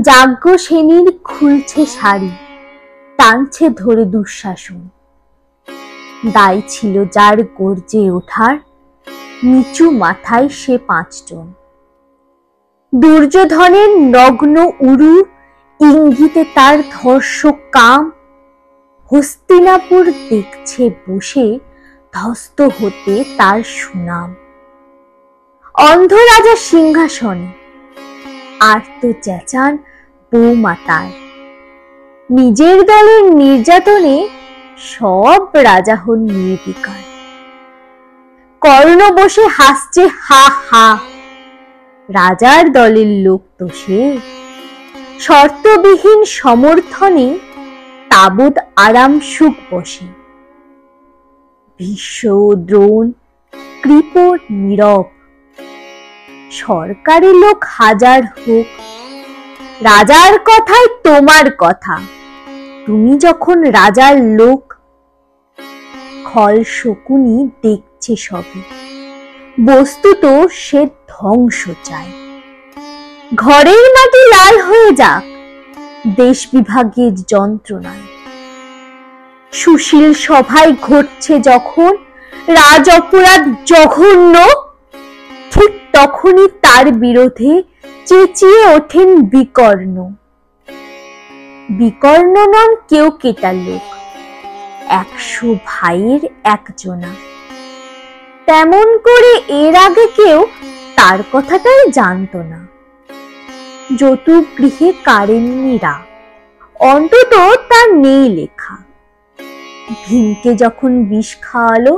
যাজ্ঞসেনীর খুলছে শাড়ি, টানছে ধরে দুঃশাসন। দায় ছিল যার গর্জে ওঠার, নিচু মাথায় সে 5 জন। দুর্যোধনের নগ্ন উরু, ইঙ্গিতে তার ধর্ষক কাম। হস্তিনাপুর দেখছে বসে, ধ্বস্ত হতে তার সুনাম। অন্ধ রাজা সিংহাসনে, আর্ত চেঁচান বৌমা তার। নিজের দলের নির্যাতনে সব রাজা হন নির্বিকার। কর্ণ বসে হাসছে হা হা, রাজার দলের লোক তো সে। শর্তবিহীন সমর্থনে তাবৎ আরাম সুখ বসে। ভীষ্ম দ্রোণ কৃপ নীরব, সরকারি লোক হাজার হোক, রাজার কথায় তোমার কথা, তুমি যখন রাজার লোক। খল শকুনি দেখছে সবে, বস্তুত সে ধ্বংস চায়। ঘরের মাটি লাল হয়ে যাক দেশ বিভাগের যন্ত্রণায়। সুশীল সভায় ঘটছে যখন রাজ অপরাধ জঘন্য, ঠিক তখনই তার বিরোধে চেঁচিয়ে ওঠেন বিকর্ণ। বিকর্ণ নন কেউ কেটার লোক, 100 ভাইয়ের একজনা। তেমন করে এর আগে কেউ তার কথাটাই জানত না। যৌতুক গৃহে কারেননি রা, অন্তত তার নেই লেখা। ভীমকে যখন বিষ খাওয়ালো,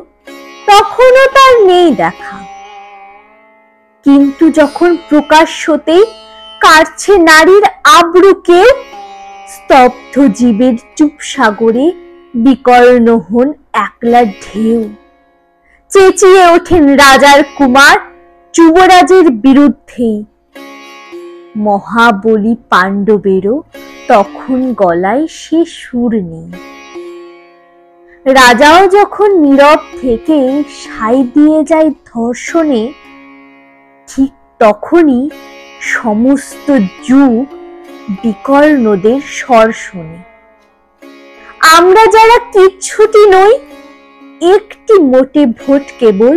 তখনও তার নেই দেখা। কিন্তু যখন প্রকাশ্যতেই কাটছে নারীর আব্রু কেউ, স্তব্ধ জীবের চুপ সাগরে বিকর্ণ হন একলা ঢেউ। চেঁচিয়ে ওঠেন রাজার কুমার যুবরাজের বিরুদ্ধেই। মহাবলী পাণ্ডবেরও তখন গলায় সে সুর নেই। রাজাও যখন নীরব থেকে সাই দিয়ে যায় ধর্ষণে, ঠিক তখনই সমস্ত যুগ বিকর্ণদের স্বর শোনে। আমরা যারা কিচ্ছুটি নই, একটি মোটে ভোট কেবল,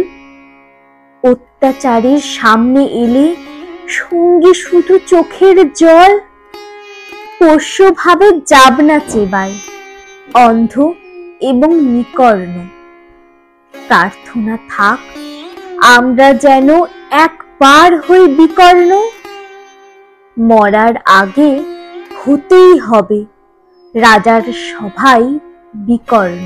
অত্যাচারের সামনে এলে সঙ্গী শুধু চোখের জল। পোষ্য ভাবে যাবনা চেবায় অন্ধ এবং নিকর্ণ। প্রার্থনা থাক আমরা যেন একবার হই বিকর্ণ। মরার আগে হতেই হবে রাজার সভায় বিকর্ণ।